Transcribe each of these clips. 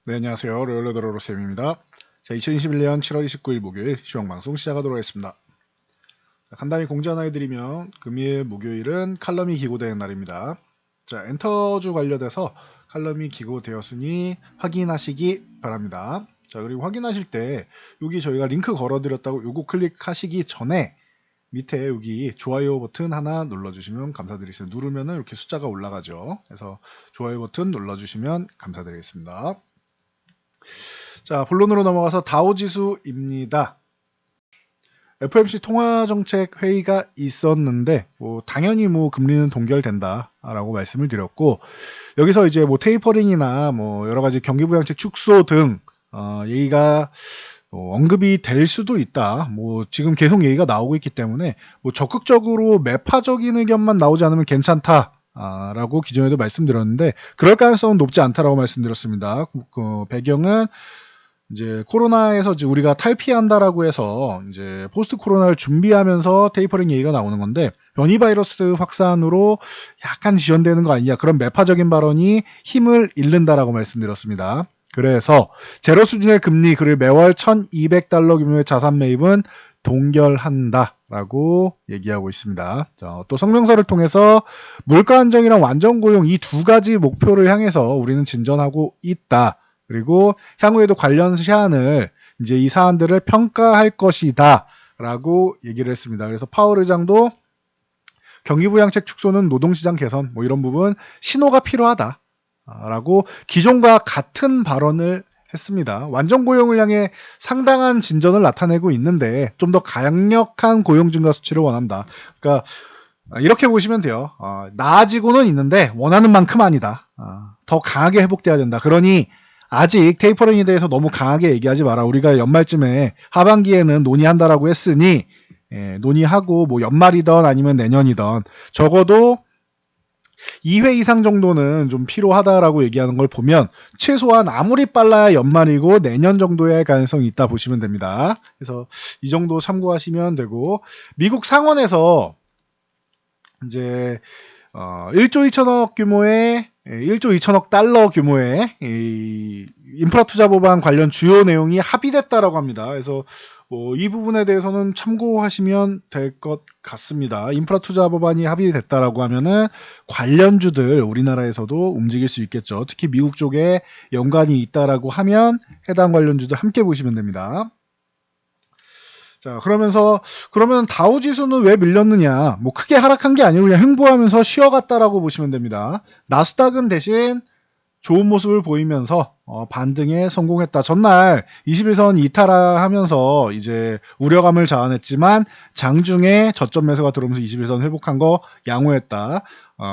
네, 안녕하세요. 로열러더러로쌤입니다. 자, 2021년 7월 29일 목요일 시황방송 시작하도록 하겠습니다. 자, 간단히 공지 하나 해드리면 금일, 목요일은 칼럼이 기고되는 날입니다. 자, 엔터주 관련돼서 칼럼이 기고되었으니 확인하시기 바랍니다. 자, 그리고 확인하실 때 여기 저희가 링크 걸어드렸다고 요거 클릭하시기 전에 밑에 여기 좋아요 버튼 하나 눌러주시면 감사드리겠습니다. 누르면은 이렇게 숫자가 올라가죠. 그래서 좋아요 버튼 눌러주시면 감사드리겠습니다. 자, 본론으로 넘어가서 다우지수입니다. FOMC 통화정책 회의가 있었는데 당연히 금리는 동결된다라고 말씀을 드렸고, 여기서 이제 테이퍼링이나 여러 가지 경기부양책 축소 등 얘기가 언급이 될 수도 있다. 지금 계속 얘기가 나오고 있기 때문에 적극적으로 매파적인 의견만 나오지 않으면 괜찮다. 라고 기존에도 말씀드렸는데 그럴 가능성은 높지 않다라고 말씀드렸습니다. 그 배경은 이제 코로나에서 이제 우리가 탈피한다라고 해서 이제 포스트 코로나를 준비하면서 테이퍼링 얘기가 나오는 건데, 변이 바이러스 확산으로 약간 지연되는 거 아니냐, 그런 매파적인 발언이 힘을 잃는다라고 말씀드렸습니다. 그래서 제로 수준의 금리, 그리고 매월 1200달러 규모의 자산 매입은 동결한다라고 얘기하고 있습니다. 자, 또 성명서를 통해서 물가 안정이랑 완전 고용 이 두 가지 목표를 향해서 우리는 진전하고 있다. 그리고 향후에도 관련 사안을 이제 이 사안들을 평가할 것이다 라고 얘기를 했습니다. 그래서 파월 의장도 경기부양책 축소는 노동시장 개선 이런 부분 신호가 필요하다 라고 기존과 같은 발언을 했습니다. 완전 고용을 향해 상당한 진전을 나타내고 있는데 좀 더 강력한 고용 증가 수치를 원한다. 그러니까 이렇게 보시면 돼요. 나아지고는 있는데 원하는 만큼 아니다. 더 강하게 회복돼야 된다. 그러니 아직 테이퍼링에 대해서 너무 강하게 얘기하지 마라. 우리가 연말쯤에 하반기에는 논의한다라고 했으니 논의하고 연말이던 아니면 내년이던 적어도 2회 이상 정도는 좀 필요하다라고 얘기하는 걸 보면 최소한 아무리 빨라야 연말이고 내년 정도에 할 가능성이 있다 보시면 됩니다. 그래서 이 정도 참고하시면 되고, 미국 상원에서 이제 1조 2천억 규모의 1조 2천억 달러 규모의 인프라 투자 법안 관련 주요 내용이 합의됐다라고 합니다. 그래서 이 부분에 대해서는 참고하시면 될 것 같습니다. 인프라 투자 법안이 합의됐다라고 하면은 관련주들 우리나라에서도 움직일 수 있겠죠. 특히 미국 쪽에 연관이 있다라고 하면 해당 관련주들 함께 보시면 됩니다. 자, 그러면 다우 지수는 왜 밀렸느냐? 크게 하락한 게 아니고 그냥 횡보하면서 쉬어갔다라고 보시면 됩니다. 나스닥은 대신 좋은 모습을 보이면서 반등에 성공했다. 전날 21선 이탈하면서 이제 우려감을 자아냈지만 장중에 저점 매수가 들어오면서 21선 회복한 거 양호했다.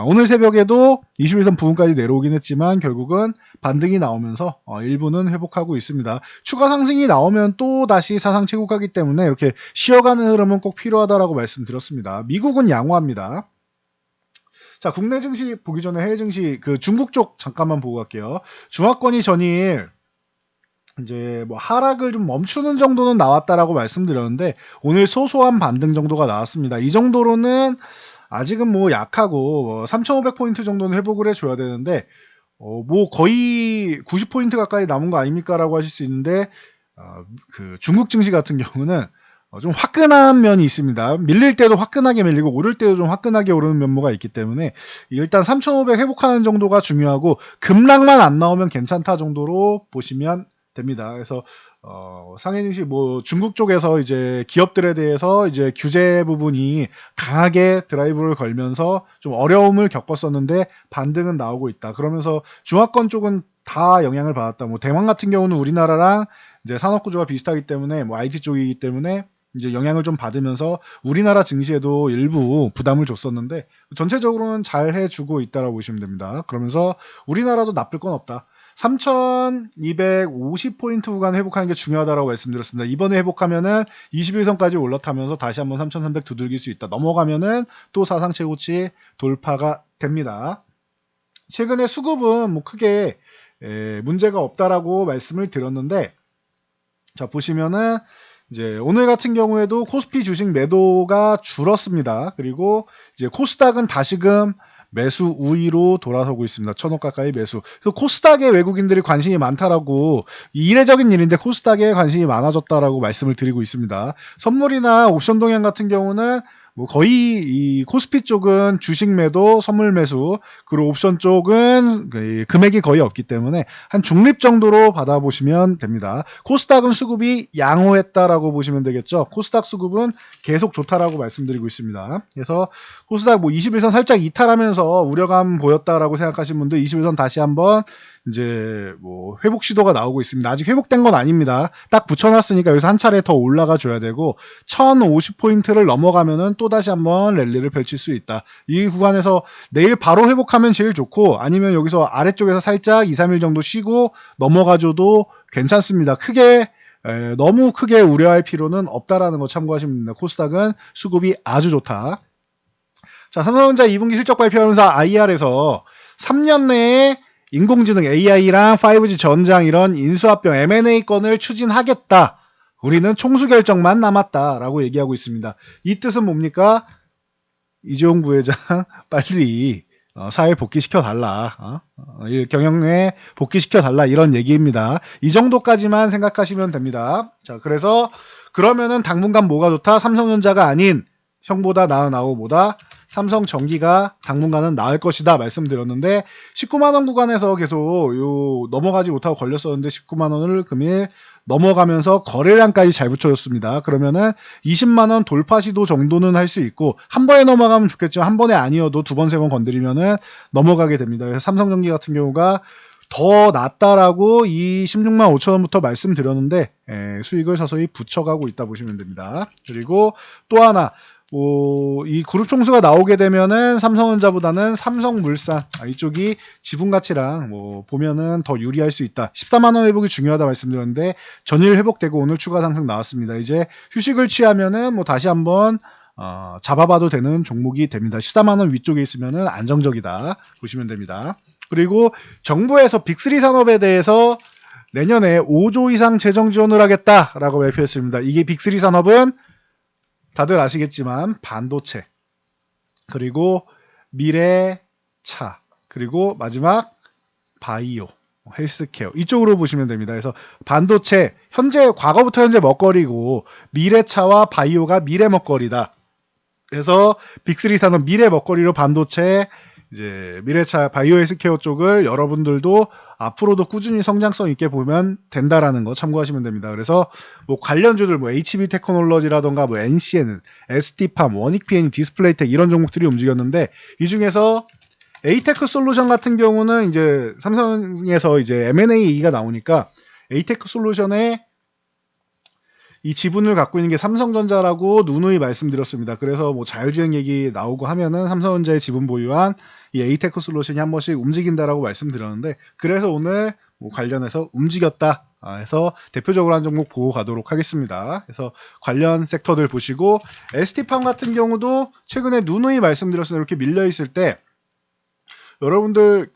오늘 새벽에도 21선 부근까지 내려오긴 했지만 결국은 반등이 나오면서 일부는 회복하고 있습니다. 추가 상승이 나오면 또 다시 사상 최고가기 때문에 이렇게 쉬어가는 흐름은 꼭 필요하다라고 말씀드렸습니다. 미국은 양호합니다. 자, 국내 증시 보기 전에 해외 증시 중국 쪽 잠깐만 보고 갈게요. 중화권이 전일 이제 하락을 좀 멈추는 정도는 나왔다라고 말씀드렸는데 오늘 소소한 반등 정도가 나왔습니다. 이 정도로는 아직은 약하고 3,500포인트 정도는 회복을 해줘야 되는데 거의 90포인트 가까이 남은 거 아닙니까? 라고 하실 수 있는데 그 중국 증시 같은 경우는 좀 화끈한 면이 있습니다. 밀릴 때도 화끈하게 밀리고 오를 때도 좀 화끈하게 오르는 면모가 있기 때문에 일단 3,500 회복하는 정도가 중요하고 급락만 안 나오면 괜찮다 정도로 보시면 됩니다. 그래서 상해 증시 중국 쪽에서 이제 기업들에 대해서 이제 규제 부분이 강하게 드라이브를 걸면서 좀 어려움을 겪었었는데 반등은 나오고 있다. 그러면서 중화권 쪽은 다 영향을 받았다. 대만 같은 경우는 우리나라랑 이제 산업 구조가 비슷하기 때문에 IT 쪽이기 때문에 이제 영향을 좀 받으면서 우리나라 증시에도 일부 부담을 줬었는데 전체적으로는 잘 해주고 있다라고 보시면 됩니다. 그러면서 우리나라도 나쁠 건 없다. 3,250포인트 구간 회복하는 게 중요하다고 말씀드렸습니다. 이번에 회복하면은 21선까지 올라타면서 다시 한번 3,300 두들길 수 있다. 넘어가면은 또 사상 최고치 돌파가 됩니다. 최근에 수급은 크게 문제가 없다라고 말씀을 드렸는데, 자, 보시면은 이제 오늘 같은 경우에도 코스피 주식 매도가 줄었습니다. 그리고 이제 코스닥은 다시금 매수 우위로 돌아서고 있습니다. 1,000원 가까이 매수. 그래서 코스닥에 외국인들이 관심이 많다라고, 이례적인 일인데 코스닥에 관심이 많아졌다라고 말씀을 드리고 있습니다. 선물이나 옵션 동향 같은 경우는 뭐 거의 이 코스피 쪽은 주식 매도, 선물 매수, 그리고 옵션 쪽은 금액이 거의 없기 때문에 한 중립 정도로 받아보시면 됩니다. 코스닥은 수급이 양호했다라고 보시면 되겠죠. 코스닥 수급은 계속 좋다라고 말씀드리고 있습니다. 그래서 코스닥 뭐 21선 살짝 이탈하면서 우려감 보였다라고 생각하시는 분들 21선 다시 한번 이제 뭐 회복 시도가 나오고 있습니다. 아직 회복된 건 아닙니다. 딱 붙여놨으니까 여기서 한 차례 더 올라가 줘야 되고 1050포인트를 넘어가면은 또 다시 한번 랠리를 펼칠 수 있다. 이 구간에서 내일 바로 회복하면 제일 좋고, 아니면 여기서 아래쪽에서 살짝 2, 3일 정도 쉬고 넘어가줘도 괜찮습니다. 너무 크게 우려할 필요는 없다라는 거 참고하시면 됩니다. 코스닥은 수급이 아주 좋다. 자, 삼성전자 2분기 실적 발표하면서 IR에서 3년 내에 인공지능 AI랑 5G 전장 이런 인수합병 M&A 건을 추진하겠다. 우리는 총수 결정만 남았다라고 얘기하고 있습니다. 이 뜻은 뭡니까? 이재용 부회장 빨리 사회 복귀시켜달라. 경영에 복귀시켜달라. 이런 얘기입니다. 이 정도까지만 생각하시면 됩니다. 자, 그래서 그러면은 당분간 뭐가 좋다? 삼성전자가 아닌 형보다 나은 아우보다 삼성전기가 당분간은 나을 것이다 말씀드렸는데 19만원 구간에서 계속 넘어가지 못하고 걸렸었는데 19만원을 금일 넘어가면서 거래량까지 잘 붙여줬습니다. 그러면은 20만원 돌파 시도 정도는 할 수 있고, 한 번에 넘어가면 좋겠지만 한 번에 아니어도 두 번, 세 번 건드리면은 넘어가게 됩니다. 그래서 삼성전기 같은 경우가 더 낫다라고 이 16만 5천원부터 말씀드렸는데 수익을 서서히 붙여가고 있다 보시면 됩니다. 그리고 또 하나, 이 그룹 총수가 나오게 되면은 삼성전자보다는 삼성물산 이쪽이 지분 가치랑 보면은 더 유리할 수 있다. 14만원 회복이 중요하다 말씀드렸는데 전일 회복되고 오늘 추가 상승 나왔습니다. 이제 휴식을 취하면은 다시 한번 잡아봐도 되는 종목이 됩니다. 14만원 위쪽에 있으면은 안정적이다 보시면 됩니다. 그리고 정부에서 빅3 산업에 대해서 내년에 5조 이상 재정 지원을 하겠다라고 발표했습니다. 이게 빅3 산업은 다들 아시겠지만 반도체, 그리고 미래차, 그리고 마지막 바이오, 헬스케어 이쪽으로 보시면 됩니다. 그래서 반도체, 과거부터 현재 먹거리고 미래차와 바이오가 미래 먹거리다. 그래서 빅3 산업 미래 먹거리로 반도체, 이제 미래차, 바이오, 헬스케어 쪽을 여러분들도 앞으로도 꾸준히 성장성 있게 보면 된다라는 거 참고하시면 됩니다. 그래서 관련주들 HB 테크놀로지라던가 NCN, ST팜, 원익PN, 디스플레이텍 이런 종목들이 움직였는데, 이 중에서 에이테크 솔루션 같은 경우는 이제 삼성에서 이제 M&A 얘기가 나오니까 에이테크 솔루션에 이 지분을 갖고 있는 게 삼성전자라고 누누이 말씀드렸습니다. 그래서 자율주행 얘기 나오고 하면은 삼성전자의 지분 보유한 이 에이테크 솔루션이 한 번씩 움직인다라고 말씀드렸는데, 그래서 오늘 관련해서 움직였다 해서 대표적으로 한 종목 보고 가도록 하겠습니다. 그래서 관련 섹터들 보시고, ST팜 같은 경우도 최근에 누누이 말씀드렸습니다. 이렇게 밀려 있을 때 여러분들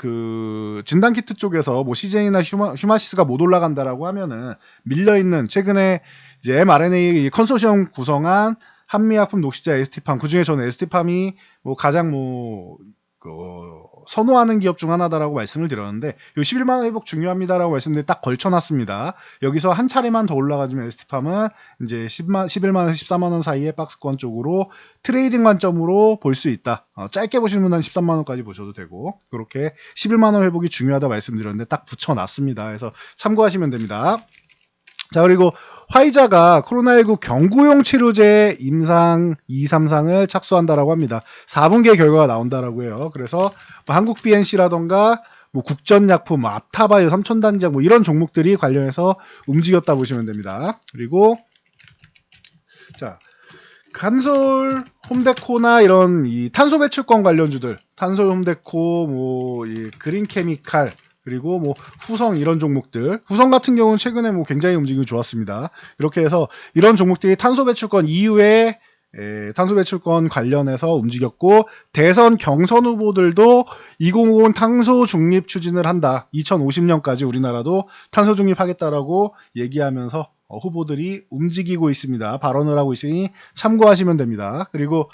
진단키트 쪽에서 CJ나 휴마시스가 못 올라간다라고 하면은 밀려있는 최근에 이제 mRNA 컨소시엄 구성한 한미약품, 녹시자, ST팜, 그 중에 저는 ST팜이 가장 선호하는 기업 중 하나다라고 말씀을 드렸는데, 이 11만원 회복 중요합니다라고 말씀드렸는데 딱 걸쳐놨습니다. 여기서 한 차례만 더 올라가주면 ST팜은 이제 11만원에서 14만원 사이의 박스권 쪽으로 트레이딩 관점으로 볼 수 있다. 짧게 보시는 분은 13만원까지 보셔도 되고, 그렇게 11만원 회복이 중요하다 말씀드렸는데 딱 붙여놨습니다. 그래서 참고하시면 됩니다. 자, 그리고 화이자가 코로나19 경구용 치료제 임상 2, 3상을 착수한다라고 합니다. 4분기에 결과가 나온다라고 해요. 그래서 한국 BNC라던가 국전약품, 앞타바이오, 삼천당장 이런 종목들이 관련해서 움직였다 보시면 됩니다. 그리고 자, 간솔, 홈데코나 이런 이 탄소 배출권 관련주들, 탄솔, 홈데코, 이 그린케미칼, 그리고 후성 이런 종목들, 후성 같은 경우는 최근에 굉장히 움직임이 좋았습니다. 이렇게 해서 이런 종목들이 탄소 배출권 이후에 탄소 배출권 관련해서 움직였고, 대선 경선 후보들도 2050 탄소 중립 추진을 한다. 2050년까지 우리나라도 탄소 중립하겠다라고 얘기하면서 후보들이 움직이고 있습니다. 발언을 하고 있으니 참고하시면 됩니다. 그리고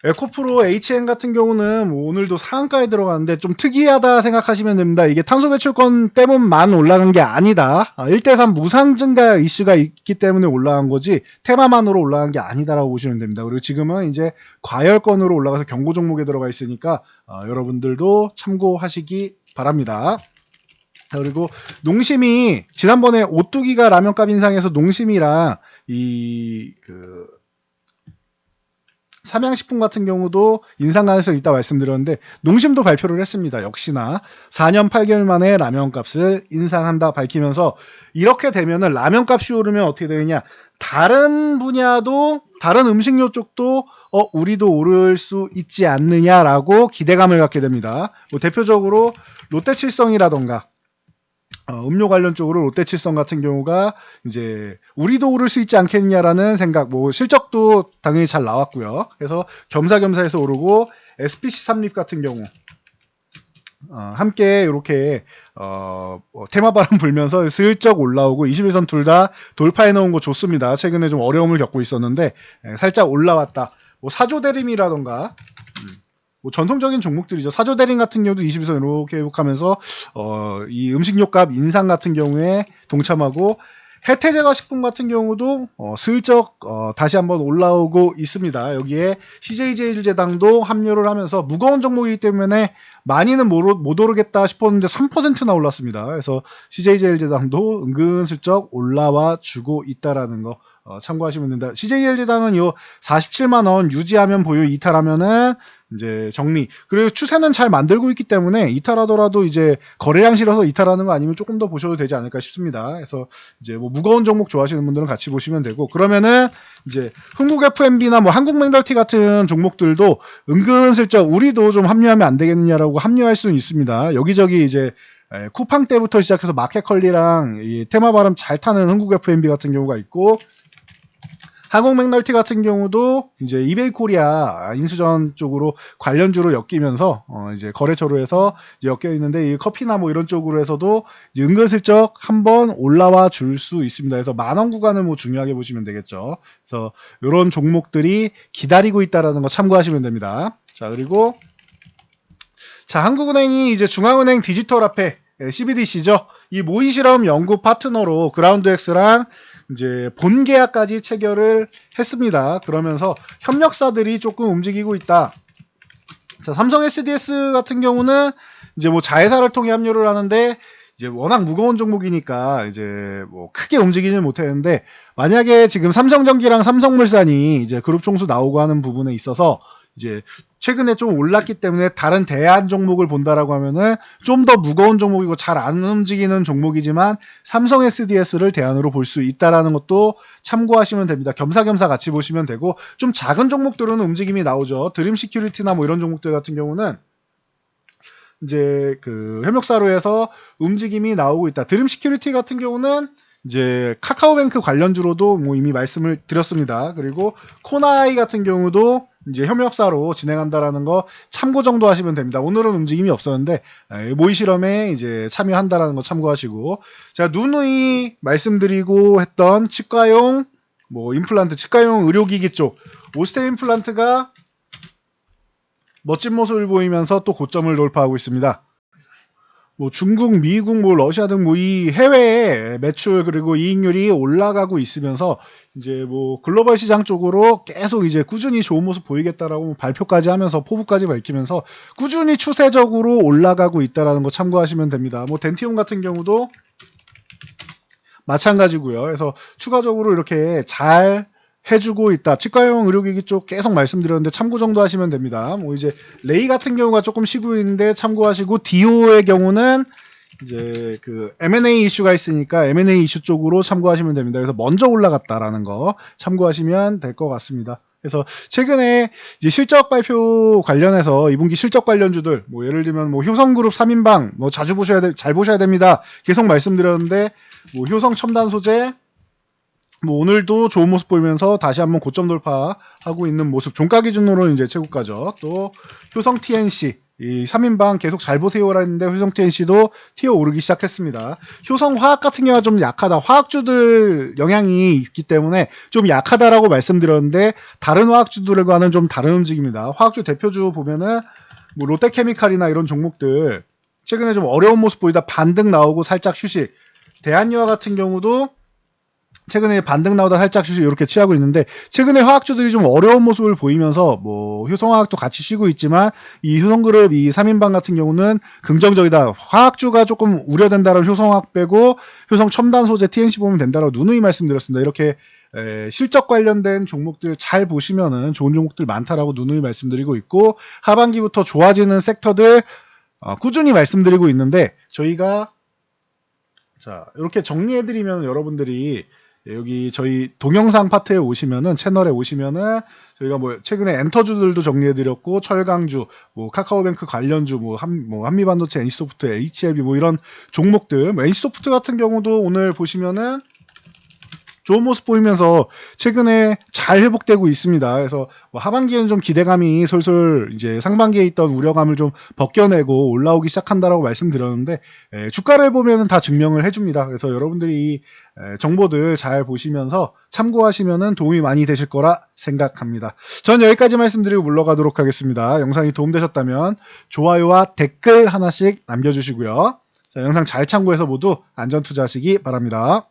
에코프로 HN 같은 경우는 뭐 오늘도 상한가에 들어갔는데 좀 특이하다 생각하시면 됩니다. 이게 탄소 배출권 때문만 올라간 게 아니다. 1대3 무상 증가 이슈가 있기 때문에 올라간 거지 테마만으로 올라간 게 아니다라고 보시면 됩니다. 그리고 지금은 이제 과열권으로 올라가서 경고 종목에 들어가 있으니까 여러분들도 참고하시기 바랍니다. 그리고 농심이 지난번에 오뚜기가 라면값 인상해서 농심이랑 삼양식품 같은 경우도 인상 가능성이 있다 말씀드렸는데 농심도 발표를 했습니다. 역시나 4년 8개월 만에 라면값을 인상한다 밝히면서 이렇게 되면은 라면값이 오르면 어떻게 되느냐, 다른 분야도 다른 음식료 쪽도 우리도 오를 수 있지 않느냐라고 기대감을 갖게 됩니다. 뭐 대표적으로 롯데칠성이라던가 음료 관련 쪽으로 롯데칠성 같은 경우가 이제 우리도 오를 수 있지 않겠냐라는 생각, 뭐 실적도 당연히 잘 나왔고요. 그래서 겸사겸사해서 오르고 SPC 삼립 같은 경우 함께 이렇게 테마바람 불면서 슬쩍 올라오고 21선 둘 다 돌파해 놓은 거 좋습니다. 최근에 좀 어려움을 겪고 있었는데 살짝 올라왔다. 뭐 사조대림이라던가 뭐 전통적인 종목들이죠. 사조대림 같은 경우도 21선 이렇게 회복하면서 이 음식료값 인상 같은 경우에 동참하고 해태제과식품 같은 경우도 슬쩍 다시 한번 올라오고 있습니다. 여기에 CJ제일제당도 합류를 하면서 무거운 종목이기 때문에 많이는 못 오르겠다 싶었는데 3%나 올랐습니다. 그래서 CJ제일제당도 은근슬쩍 올라와 주고 있다라는 거 참고하시면 됩니다. CJ제일제당은 요 47만원 유지하면 보유, 이탈하면은 이제 정리. 그리고 추세는 잘 만들고 있기 때문에 이탈하더라도 이제 거래량 실어서 이탈하는 거 아니면 조금 더 보셔도 되지 않을까 싶습니다. 그래서 이제 뭐 무거운 종목 좋아하시는 분들은 같이 보시면 되고, 그러면은 이제 흥국 FMB나 뭐 한국맹달티 같은 종목들도 은근슬쩍 우리도 좀 합류하면 안 되겠느냐라고 합류할 수는 있습니다. 여기저기 이제 쿠팡 때부터 시작해서 마켓컬리랑 이 테마바람 잘 타는 흥국 FMB 같은 경우가 있고, 한국 맥널티 같은 경우도 이제 이베이 코리아 인수전 쪽으로 관련주로 엮이면서 이제 거래처로 해서 이제 엮여 있는데, 이 커피나 뭐 이런 쪽으로 해서도 이제 은근슬쩍 한번 올라와 줄 수 있습니다. 그래서 만원 구간을 뭐 중요하게 보시면 되겠죠. 그래서 이런 종목들이 기다리고 있다라는 거 참고하시면 됩니다. 자, 그리고 한국은행이 이제 중앙은행 디지털화폐 CBDC죠. 이 모의 실험 연구 파트너로 그라운드엑스랑 이제 본 계약까지 체결을 했습니다. 그러면서 협력사들이 조금 움직이고 있다. 자, 삼성 SDS 같은 경우는 이제 뭐 자회사를 통해 합류를 하는데 이제 워낙 무거운 종목이니까 이제 뭐 크게 움직이지는 못했는데, 만약에 지금 삼성전기랑 삼성물산이 이제 그룹 총수 나오고 하는 부분에 있어서 이제 최근에 좀 올랐기 때문에 다른 대안 종목을 본다라고 하면은 좀 더 무거운 종목이고 잘 안 움직이는 종목이지만 삼성 SDS를 대안으로 볼 수 있다라는 것도 참고하시면 됩니다. 겸사겸사 같이 보시면 되고, 좀 작은 종목들은 움직임이 나오죠. 드림 시큐리티나 뭐 이런 종목들 같은 경우는 이제 그 협력사로 해서 움직임이 나오고 있다. 드림 시큐리티 같은 경우는 이제 카카오뱅크 관련주로도 뭐 이미 말씀을 드렸습니다. 그리고 코나이 같은 경우도 이제 협력사로 진행한다라는 거 참고 정도 하시면 됩니다. 오늘은 움직임이 없었는데 모의 실험에 이제 참여한다라는 거 참고하시고, 제가 누누이 말씀드리고 했던 치과용 뭐 임플란트, 치과용 의료기기 쪽 오스테 임플란트가 멋진 모습을 보이면서 또 고점을 돌파하고 있습니다. 뭐 중국, 미국, 뭐 러시아 등 뭐 이 해외 매출 그리고 이익률이 올라가고 있으면서 이제 뭐 글로벌 시장 쪽으로 계속 이제 꾸준히 좋은 모습 보이겠다라고 발표까지 하면서 포부까지 밝히면서 꾸준히 추세적으로 올라가고 있다라는 거 참고하시면 됩니다. 뭐 덴티움 같은 경우도 마찬가지고요. 그래서 추가적으로 이렇게 잘 해주고 있다. 치과용 의료기기 쪽 계속 말씀드렸는데 참고 정도 하시면 됩니다. 뭐 이제 레이 같은 경우가 조금 쉬고 있는데 참고하시고, 디오의 경우는 이제 그 M&A 이슈가 있으니까 M&A 이슈 쪽으로 참고하시면 됩니다. 그래서 먼저 올라갔다라는 거 참고하시면 될 것 같습니다. 그래서 최근에 이제 실적 발표 관련해서 2분기 실적 관련주들 뭐 예를 들면 뭐 효성그룹 3인방 뭐 자주 잘 보셔야 됩니다. 계속 말씀드렸는데 뭐 효성 첨단 소재 뭐 오늘도 좋은 모습 보이면서 다시 한번 고점 돌파하고 있는 모습, 종가 기준으로 이제 최고가죠. 또 효성 TNC 이 3인방 계속 잘 보세요라 했는데 효성 TNC도 튀어 오르기 시작했습니다. 효성화학 같은 경우가 좀 약하다. 화학주들 영향이 있기 때문에 좀 약하다라고 말씀드렸는데 다른 화학주들과는 좀 다른 움직임입니다. 화학주 대표주 보면은 뭐 롯데케미칼이나 이런 종목들 최근에 좀 어려운 모습 보이다 반등 나오고 살짝 휴식. 대한유화 같은 경우도 최근에 반등 나오다 살짝 휴식 이렇게 취하고 있는데 최근에 화학주들이 좀 어려운 모습을 보이면서 뭐 효성화학도 같이 쉬고 있지만 이 효성그룹 이 3인방 같은 경우는 긍정적이다. 화학주가 조금 우려된다라고 효성화학 빼고 효성첨단소재 TNC 보면 된다라고 누누이 말씀드렸습니다. 이렇게 실적 관련된 종목들 잘 보시면은 좋은 종목들 많다라고 누누이 말씀드리고 있고 하반기부터 좋아지는 섹터들 꾸준히 말씀드리고 있는데 저희가 자 이렇게 정리해드리면 여러분들이 여기 저희 동영상 파트에 오시면은 채널에 오시면은 저희가 뭐 최근에 엔터주들도 정리해드렸고 철강주, 뭐 카카오뱅크 관련주, 뭐 한미반도체, NC소프트, HLB 뭐 이런 종목들, 뭐 NC소프트 같은 경우도 오늘 보시면은 좋은 모습 보이면서 최근에 잘 회복되고 있습니다. 그래서 뭐 하반기에는 좀 기대감이 솔솔 이제 상반기에 있던 우려감을 좀 벗겨내고 올라오기 시작한다라고 말씀드렸는데 주가를 보면은 다 증명을 해줍니다. 그래서 여러분들이 이 정보들 잘 보시면서 참고하시면은 도움이 많이 되실 거라 생각합니다. 전 여기까지 말씀드리고 물러가도록 하겠습니다. 영상이 도움되셨다면 좋아요와 댓글 하나씩 남겨주시고요. 자, 영상 잘 참고해서 모두 안전투자하시기 바랍니다.